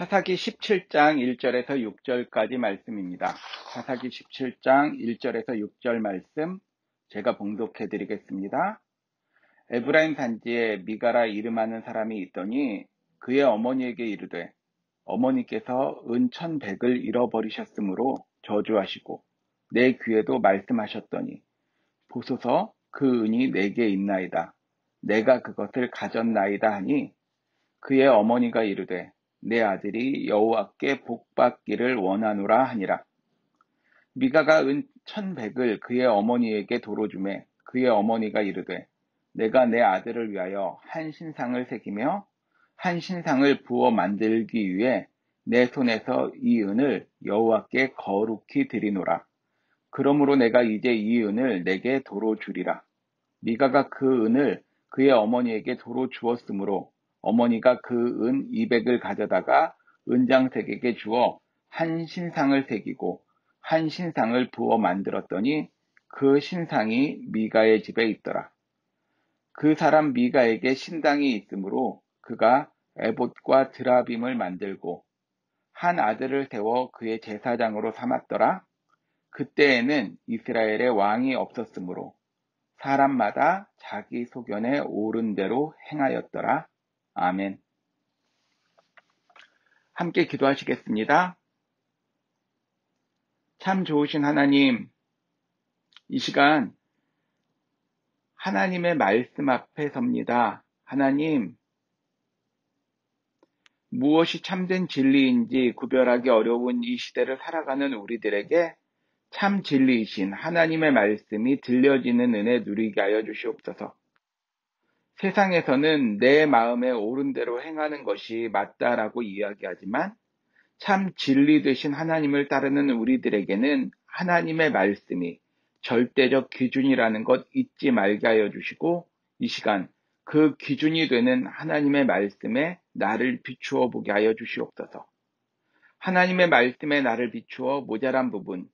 사사기 17장 1절에서 6절까지 말씀입니다. 사사기 17장 1절에서 6절 말씀 제가 봉독해 드리겠습니다. 에브라임 산지에 미가라 이름하는 사람이 있더니 그의 어머니에게 이르되 어머니께서 은 1,100을 잃어버리셨으므로 저주하시고 내 귀에도 말씀하셨더니 보소서 그 은이 내게 있나이다. 내가 그것을 가졌나이다 하니 그의 어머니가 이르되 내 아들이 여호와께 복받기를 원하노라 하니라. 미가가 은 1,100을 그의 어머니에게 도로 주매 그의 어머니가 이르되 내가 내 아들을 위하여 한 신상을 새기며 한 신상을 부어 만들기 위해 내 손에서 이 은을 여호와께 거룩히 드리노라. 그러므로 내가 이제 이 은을 내게 도로 주리라. 미가가 그 은을 그의 어머니에게 도로 주었으므로 어머니가 그 은 200을 가져다가 은장색에게 주어 한 신상을 새기고 한 신상을 부어 만들었더니 그 신상이 미가의 집에 있더라. 그 사람 미가에게 신당이 있으므로 그가 에봇과 드라빔을 만들고 한 아들을 세워 그의 제사장으로 삼았더라. 그때에는 이스라엘에 왕이 없었으므로 사람마다 자기 소견에 오른 대로 행하였더라. 아멘. 함께 기도하시겠습니다. 참 좋으신 하나님, 이 시간 하나님의 말씀 앞에 섭니다. 하나님, 무엇이 참된 진리인지 구별하기 어려운 이 시대를 살아가는 우리들에게 참 진리이신 하나님의 말씀이 들려지는 은혜 누리게 하여 주시옵소서. 세상에서는 내 마음에 옳은 대로 행하는 것이 맞다라고 이야기하지만 참 진리 되신 하나님을 따르는 우리들에게는 하나님의 말씀이 절대적 기준이라는 것 잊지 말게 하여 주시고 이 시간 그 기준이 되는 하나님의 말씀에 나를 비추어 보게 하여 주시옵소서. 하나님의 말씀에 나를 비추어 모자란 부분,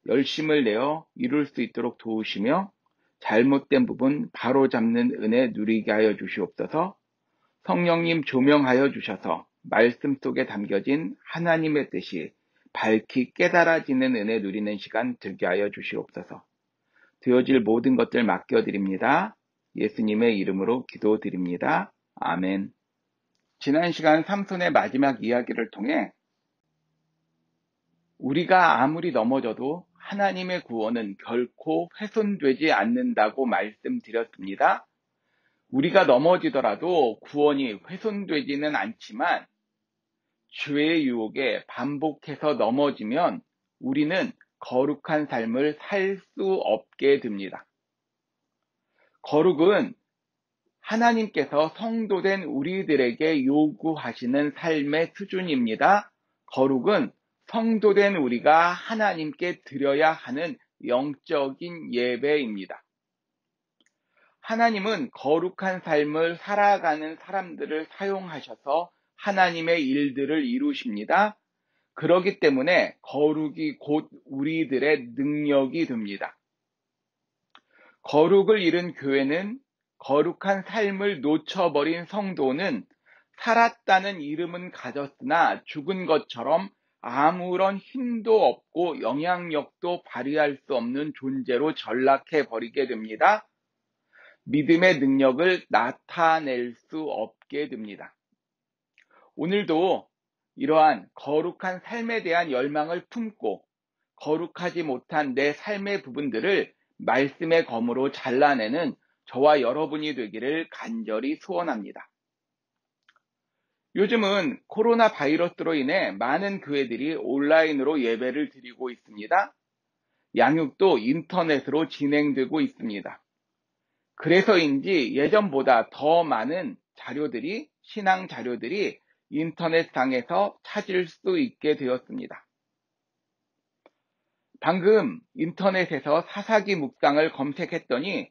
열심을 내어 이룰 수 있도록 도우시며 잘못된 부분 바로잡는 은혜 누리게 하여 주시옵소서. 성령님 조명하여 주셔서 말씀 속에 담겨진 하나님의 뜻이 밝히 깨달아지는 은혜 누리는 시간 되게 하여 주시옵소서. 되어질 모든 것들 맡겨드립니다. 예수님의 이름으로 기도드립니다. 아멘. 지난 시간 삼손의 마지막 이야기를 통해 우리가 아무리 넘어져도 하나님의 구원은 결코 훼손되지 않는다고 말씀드렸습니다. 우리가 넘어지더라도 구원이 훼손되지는 않지만 죄의 유혹에 반복해서 넘어지면 우리는 거룩한 삶을 살 수 없게 됩니다. 거룩은 하나님께서 성도된 우리들에게 요구하시는 삶의 수준입니다. 거룩은 성도된 우리가 하나님께 드려야 하는 영적인 예배입니다. 하나님은 거룩한 삶을 살아가는 사람들을 사용하셔서 하나님의 일들을 이루십니다. 그렇기 때문에 거룩이 곧 우리들의 능력이 됩니다. 거룩을 잃은 교회는 거룩한 삶을 놓쳐버린 성도는 살았다는 이름은 가졌으나 죽은 것처럼 아무런 힘도 없고 영향력도 발휘할 수 없는 존재로 전락해버리게 됩니다. 믿음의 능력을 나타낼 수 없게 됩니다. 오늘도 이러한 거룩한 삶에 대한 열망을 품고 거룩하지 못한 내 삶의 부분들을 말씀의 검으로 잘라내는 저와 여러분이 되기를 간절히 소원합니다. 요즘은 코로나 바이러스로 인해 많은 교회들이 온라인으로 예배를 드리고 있습니다. 양육도 인터넷으로 진행되고 있습니다. 그래서인지 예전보다 더 많은 자료들이, 신앙 자료들이 인터넷상에서 찾을 수 있게 되었습니다. 방금 인터넷에서 사사기 묵상을 검색했더니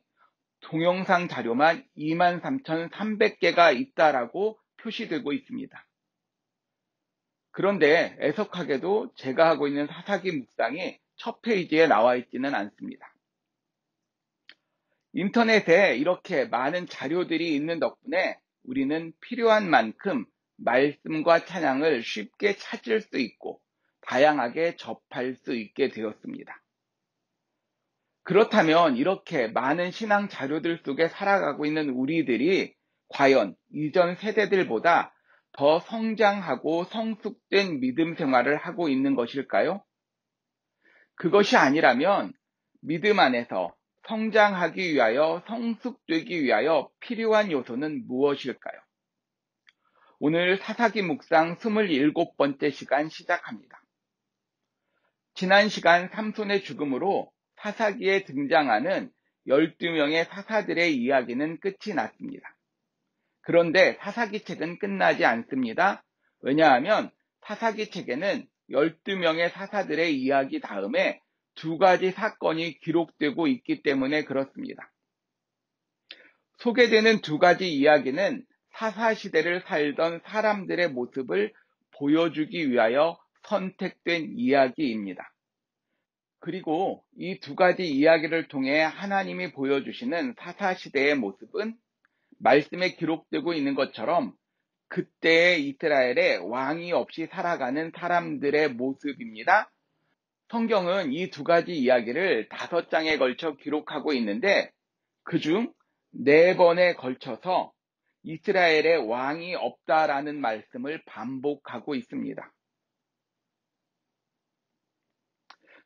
동영상 자료만 23,300개가 있다라고 표시되고 있습니다. 그런데 애석하게도 제가 하고 있는 사사기 묵상이 첫 페이지에 나와 있지는 않습니다. 인터넷에 이렇게 많은 자료들이 있는 덕분에 우리는 필요한 만큼 말씀과 찬양을 쉽게 찾을 수 있고 다양하게 접할 수 있게 되었습니다. 그렇다면 이렇게 많은 신앙 자료들 속에 살아가고 있는 우리들이 과연 이전 세대들보다 더 성장하고 성숙된 믿음 생활을 하고 있는 것일까요? 그것이 아니라면 믿음 안에서 성장하기 위하여 성숙되기 위하여 필요한 요소는 무엇일까요? 오늘 사사기 묵상 27번째 시간 시작합니다. 지난 시간 삼손의 죽음으로 사사기에 등장하는 12명의 사사들의 이야기는 끝이 났습니다. 그런데 사사기 책은 끝나지 않습니다. 왜냐하면 사사기 책에는 12명의 사사들의 이야기 다음에 두 가지 사건이 기록되고 있기 때문에 그렇습니다. 소개되는 두 가지 이야기는 사사시대를 살던 사람들의 모습을 보여주기 위하여 선택된 이야기입니다. 그리고 이 두 가지 이야기를 통해 하나님이 보여주시는 사사시대의 모습은 말씀에 기록되고 있는 것처럼 그때의 이스라엘에 왕이 없이 살아가는 사람들의 모습입니다. 성경은 이 두 가지 이야기를 5장에 걸쳐 기록하고 있는데 그중 4번에 걸쳐서 이스라엘에 왕이 없다라는 말씀을 반복하고 있습니다.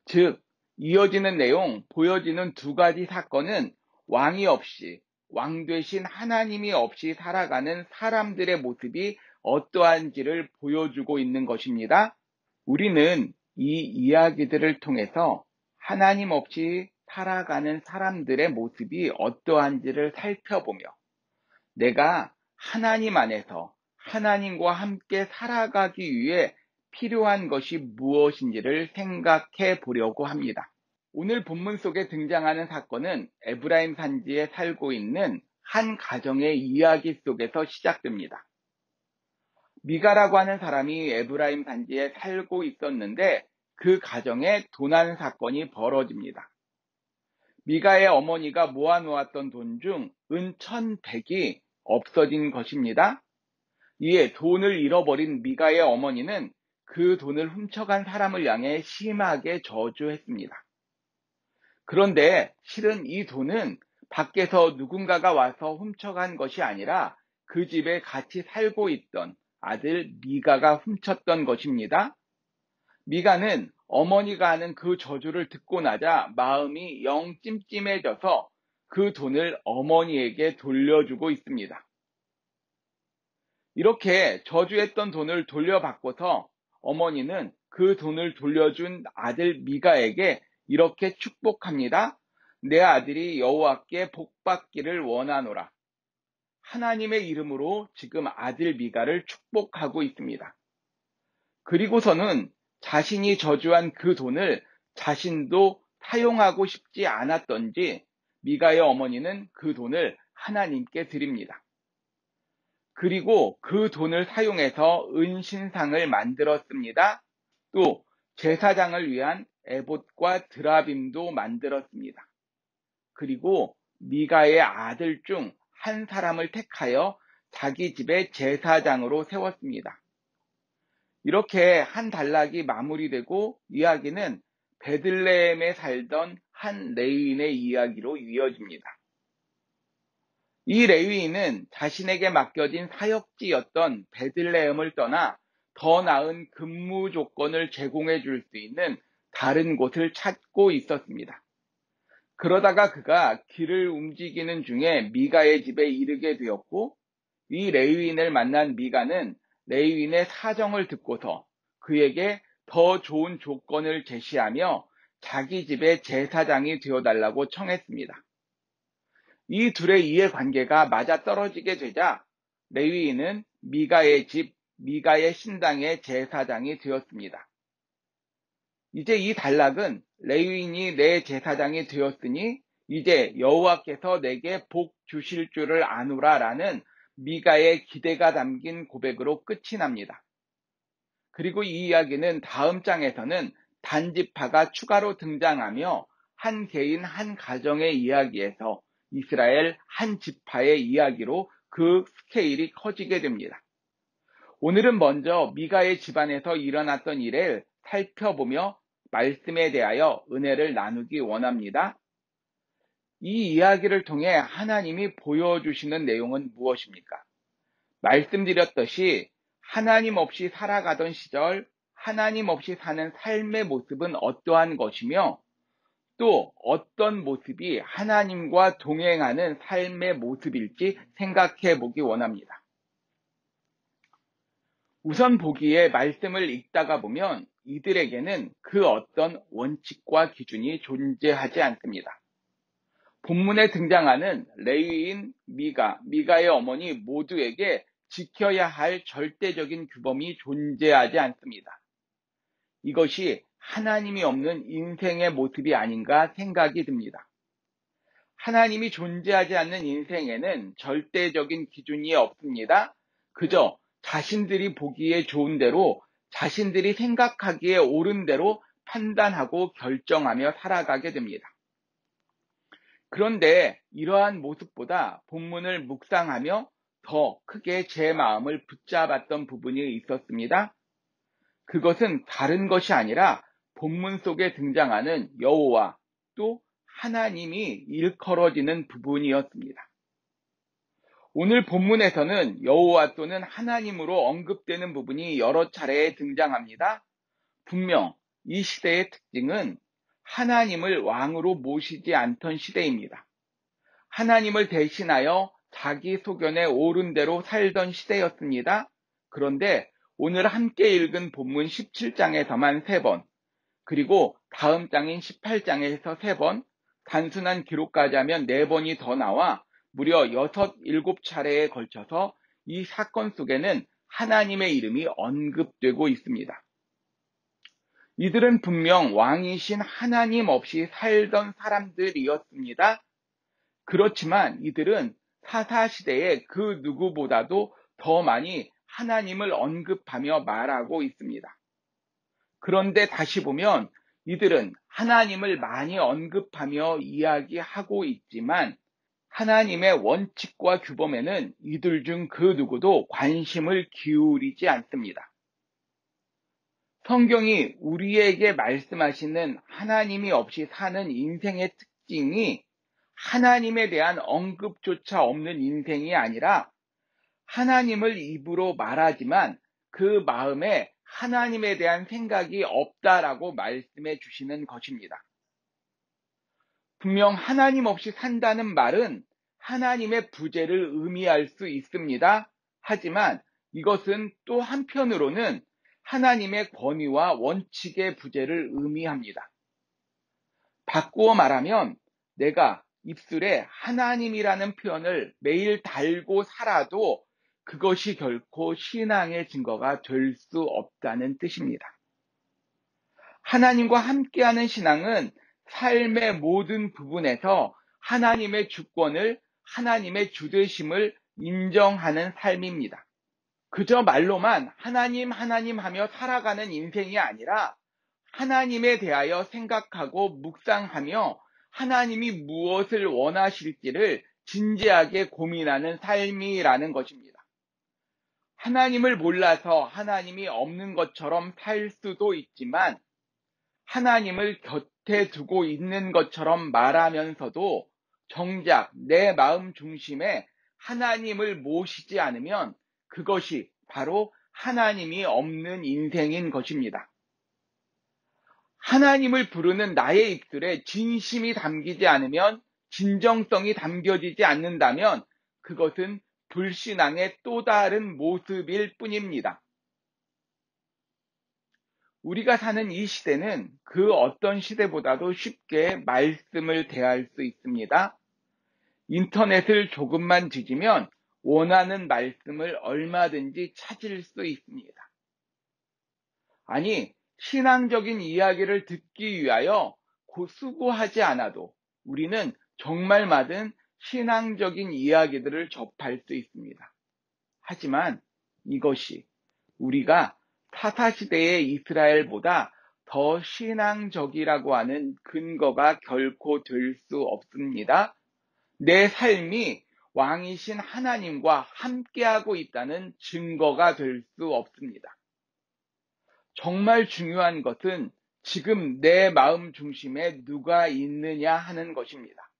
즉, 이어지는 내용, 보여지는 두 가지 사건은 왕이 없이, 왕 되신 하나님이 없이 살아가는 사람들의 모습이 어떠한지를 보여주고 있는 것입니다. 우리는 이 이야기들을 통해서 하나님 없이 살아가는 사람들의 모습이 어떠한지를 살펴보며 내가 하나님 안에서 하나님과 함께 살아가기 위해 필요한 것이 무엇인지를 생각해 보려고 합니다. 오늘 본문 속에 등장하는 사건은 에브라임 산지에 살고 있는 한 가정의 이야기 속에서 시작됩니다. 미가라고 하는 사람이 에브라임 산지에 살고 있었는데 그 가정에 도난 사건이 벌어집니다. 미가의 어머니가 모아놓았던 돈 중 은 1,100이 없어진 것입니다. 이에 돈을 잃어버린 미가의 어머니는 그 돈을 훔쳐간 사람을 향해 심하게 저주했습니다. 그런데 실은 이 돈은 밖에서 누군가가 와서 훔쳐간 것이 아니라 그 집에 같이 살고 있던 아들 미가가 훔쳤던 것입니다. 미가는 어머니가 하는 그 저주를 듣고 나자 마음이 영 찜찜해져서 그 돈을 어머니에게 돌려주고 있습니다. 이렇게 저주했던 돈을 돌려받고서 어머니는 그 돈을 돌려준 아들 미가에게 이렇게 축복합니다. 내 아들이 여호와께 복받기를 원하노라. 하나님의 이름으로 지금 아들 미가를 축복하고 있습니다. 그리고서는 자신이 저주한 그 돈을 자신도 사용하고 싶지 않았던지 미가의 어머니는 그 돈을 하나님께 드립니다. 그리고 그 돈을 사용해서 은신상을 만들었습니다. 또 제사장을 위한 에봇과 드라빔도 만들었습니다. 그리고 미가의 아들 중 한 사람을 택하여 자기 집의 제사장으로 세웠습니다. 이렇게 한 단락이 마무리되고 이야기는 베들레헴에 살던 한 레위인의 이야기로 이어집니다. 이 레위인은 자신에게 맡겨진 사역지였던 베들레헴을 떠나 더 나은 근무 조건을 제공해 줄 수 있는 다른 곳을 찾고 있었습니다. 그러다가 그가 길을 움직이는 중에 미가의 집에 이르게 되었고 이 레위인을 만난 미가는 레위인의 사정을 듣고서 그에게 더 좋은 조건을 제시하며 자기 집의 제사장이 되어달라고 청했습니다. 이 둘의 이해관계가 맞아떨어지게 되자 레위인은 미가의 집, 미가의 신당의 제사장이 되었습니다. 이제 이 단락은 레위인이 내 제사장이 되었으니 이제 여호와께서 내게 복 주실 줄을 아노라라는 미가의 기대가 담긴 고백으로 끝이 납니다. 그리고 이 이야기는 다음 장에서는 단지파가 추가로 등장하며 한 개인 한 가정의 이야기에서 이스라엘 한 지파의 이야기로 그 스케일이 커지게 됩니다. 오늘은 먼저 미가의 집안에서 일어났던 일을 살펴보며 말씀에 대하여 은혜를 나누기 원합니다. 이 이야기를 통해 하나님이 보여주시는 내용은 무엇입니까? 말씀드렸듯이 하나님 없이 살아가던 시절, 하나님 없이 사는 삶의 모습은 어떠한 것이며 또 어떤 모습이 하나님과 동행하는 삶의 모습일지 생각해 보기 원합니다. 우선 보기에 말씀을 읽다가 보면 이들에게는 그 어떤 원칙과 기준이 존재하지 않습니다. 본문에 등장하는 레위인 미가의 어머니 모두에게 지켜야 할 절대적인 규범이 존재하지 않습니다. 이것이 하나님이 없는 인생의 모습이 아닌가 생각이 듭니다. 하나님이 존재하지 않는 인생에는 절대적인 기준이 없습니다. 그저 자신들이 보기에 좋은 대로, 자신들이 생각하기에 옳은 대로 판단하고 결정하며 살아가게 됩니다. 그런데 이러한 모습보다 본문을 묵상하며 더 크게 제 마음을 붙잡았던 부분이 있었습니다. 그것은 다른 것이 아니라 본문 속에 등장하는 여호와 또 하나님이 일컬어지는 부분이었습니다. 오늘 본문에서는 여호와 또는 하나님으로 언급되는 부분이 여러 차례 등장합니다. 분명 이 시대의 특징은 하나님을 왕으로 모시지 않던 시대입니다. 하나님을 대신하여 자기 소견에 옳은 대로 살던 시대였습니다. 그런데 오늘 함께 읽은 본문 17장에서만 3번, 그리고 다음 장인 18장에서 3번, 단순한 기록까지 하면 4번이 더 나와 무려 6, 7차례에 걸쳐서 이 사건 속에는 하나님의 이름이 언급되고 있습니다. 이들은 분명 왕이신 하나님 없이 살던 사람들이었습니다. 그렇지만 이들은 사사시대에 그 누구보다도 더 많이 하나님을 언급하며 말하고 있습니다. 그런데 다시 보면 이들은 하나님을 많이 언급하며 이야기하고 있지만 하나님의 원칙과 규범에는 이들 중 그 누구도 관심을 기울이지 않습니다. 성경이 우리에게 말씀하시는 하나님이 없이 사는 인생의 특징이 하나님에 대한 언급조차 없는 인생이 아니라 하나님을 입으로 말하지만 그 마음에 하나님에 대한 생각이 없다라고 말씀해 주시는 것입니다. 분명 하나님 없이 산다는 말은 하나님의 부재를 의미할 수 있습니다. 하지만 이것은 또 한편으로는 하나님의 권위와 원칙의 부재를 의미합니다. 바꾸어 말하면 내가 입술에 하나님이라는 표현을 매일 달고 살아도 그것이 결코 신앙의 증거가 될 수 없다는 뜻입니다. 하나님과 함께하는 신앙은 삶의 모든 부분에서 하나님의 주권을, 하나님의 주되심을 인정하는 삶입니다. 그저 말로만 하나님 하며 살아가는 인생이 아니라 하나님에 대하여 생각하고 묵상하며 하나님이 무엇을 원하실지를 진지하게 고민하는 삶이라는 것입니다. 하나님을 몰라서 하나님이 없는 것처럼 살 수도 있지만 하나님을 곁에 두고 있는 것처럼 말하면서도 정작 내 마음 중심에 하나님을 모시지 않으면 그것이 바로 하나님이 없는 인생인 것입니다. 하나님을 부르는 나의 입술에 진심이 담기지 않으면, 진정성이 담겨지지 않는다면 그것은 불신앙의 또 다른 모습일 뿐입니다. 우리가 사는 이 시대는 그 어떤 시대보다도 쉽게 말씀을 대할 수 있습니다. 인터넷을 조금만 뒤지면 원하는 말씀을 얼마든지 찾을 수 있습니다. 아니, 신앙적인 이야기를 듣기 위하여 수고하지 않아도 우리는 정말 많은 신앙적인 이야기들을 접할 수 있습니다. 하지만 이것이 우리가 사사시대의 이스라엘보다 더 신앙적이라고 하는 근거가 결코 될 수 없습니다. 내 삶이 왕이신 하나님과 함께하고 있다는 증거가 될 수 없습니다. 정말 중요한 것은 지금 내 마음 중심에 누가 있느냐 하는 것입니다.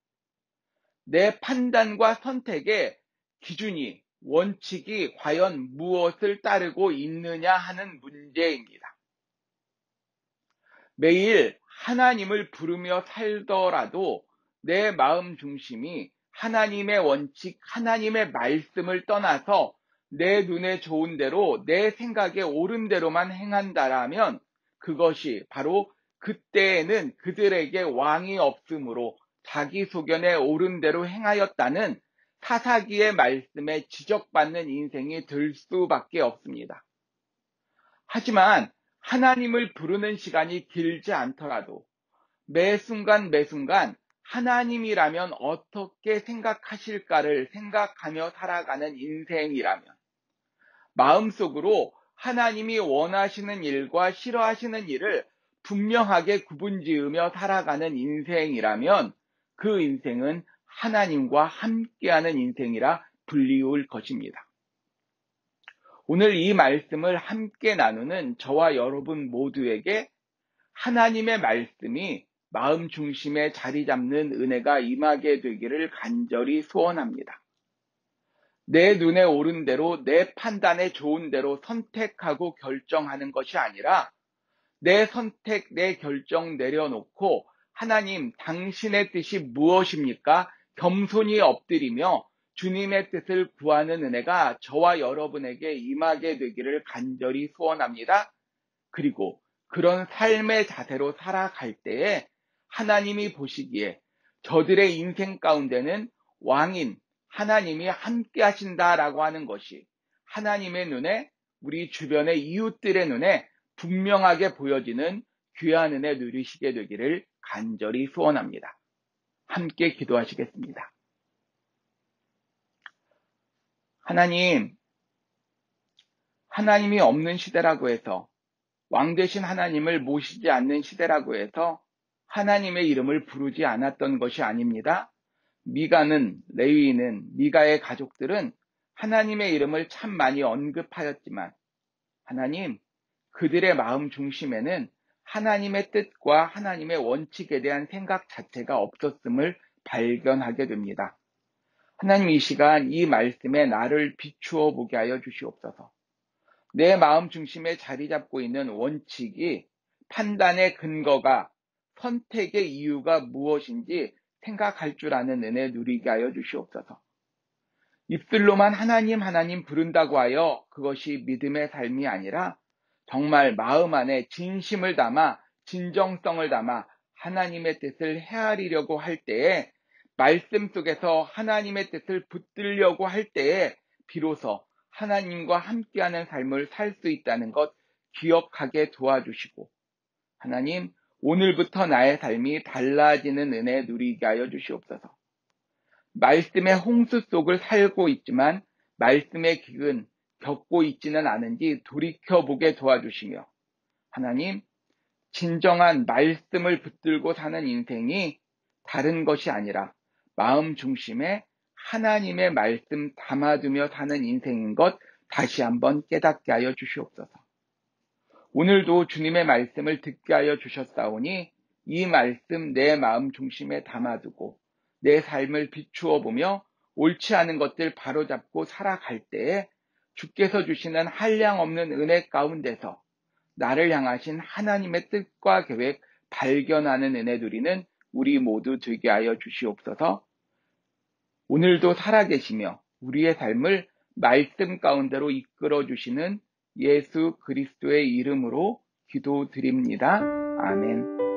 내 판단과 선택의 기준이, 원칙이 과연 무엇을 따르고 있느냐 하는 문제입니다. 매일 하나님을 부르며 살더라도 내 마음 중심이 하나님의 원칙, 하나님의 말씀을 떠나서 내 눈에 좋은 대로, 내 생각에 옳은 대로만 행한다라면 그것이 바로 그때에는 그들에게 왕이 없으므로 자기 소견에 옳은 대로 행하였다는 사사기의 말씀에 지적받는 인생이 될 수밖에 없습니다. 하지만 하나님을 부르는 시간이 길지 않더라도 매 순간 하나님이라면 어떻게 생각하실까를 생각하며 살아가는 인생이라면, 마음속으로 하나님이 원하시는 일과 싫어하시는 일을 분명하게 구분지으며 살아가는 인생이라면 그 인생은 하나님과 함께하는 인생이라 불리울 것입니다. 오늘 이 말씀을 함께 나누는 저와 여러분 모두에게 하나님의 말씀이 마음 중심에 자리 잡는 은혜가 임하게 되기를 간절히 소원합니다. 내 눈에 옳은 대로, 내 판단에 좋은 대로 선택하고 결정하는 것이 아니라 내 선택, 내 결정 내려놓고 하나님, 당신의 뜻이 무엇입니까? 겸손히 엎드리며 주님의 뜻을 구하는 은혜가 저와 여러분에게 임하게 되기를 간절히 소원합니다. 그리고 그런 삶의 자세로 살아갈 때에 하나님이 보시기에 저들의 인생 가운데는 왕인 하나님이 함께 하신다라고 하는 것이 하나님의 눈에, 우리 주변의 이웃들의 눈에 분명하게 보여지는 귀한 은혜 누리시게 되기를 간절히 소원합니다. 함께 기도하시겠습니다. 하나님이 없는 시대라고 해서, 왕 되신 하나님을 모시지 않는 시대라고 해서 하나님의 이름을 부르지 않았던 것이 아닙니다. 레위인은, 미가의 가족들은 하나님의 이름을 참 많이 언급하였지만 하나님, 그들의 마음 중심에는 하나님의 뜻과 하나님의 원칙에 대한 생각 자체가 없었음을 발견하게 됩니다. 하나님, 이 시간 이 말씀에 나를 비추어 보게 하여 주시옵소서. 내 마음 중심에 자리 잡고 있는 원칙이, 판단의 근거가, 선택의 이유가 무엇인지 생각할 줄 아는 은혜 누리게 하여 주시옵소서. 입술로만 하나님 부른다고 하여 그것이 믿음의 삶이 아니라 정말 마음 안에 진심을 담아, 진정성을 담아 하나님의 뜻을 헤아리려고 할 때에, 말씀 속에서 하나님의 뜻을 붙들려고 할 때에 비로소 하나님과 함께하는 삶을 살 수 있다는 것 기억하게 도와주시고, 하나님, 오늘부터 나의 삶이 달라지는 은혜 누리게 하여 주시옵소서. 말씀의 홍수 속을 살고 있지만 말씀의 기근 겪고 있지는 않은지 돌이켜보게 도와주시며, 하나님, 진정한 말씀을 붙들고 사는 인생이 다른 것이 아니라 마음 중심에 하나님의 말씀 담아두며 사는 인생인 것 다시 한번 깨닫게 하여 주시옵소서. 오늘도 주님의 말씀을 듣게 하여 주셨사오니 이 말씀 내 마음 중심에 담아두고 내 삶을 비추어 보며 옳지 않은 것들 바로잡고 살아갈 때에 주께서 주시는 한량없는 은혜 가운데서 나를 향하신 하나님의 뜻과 계획 발견하는 은혜 누리는 우리 모두 되게 하여 주시옵소서. 오늘도 살아계시며 우리의 삶을 말씀 가운데로 이끌어 주시는 예수 그리스도의 이름으로 기도드립니다. 아멘.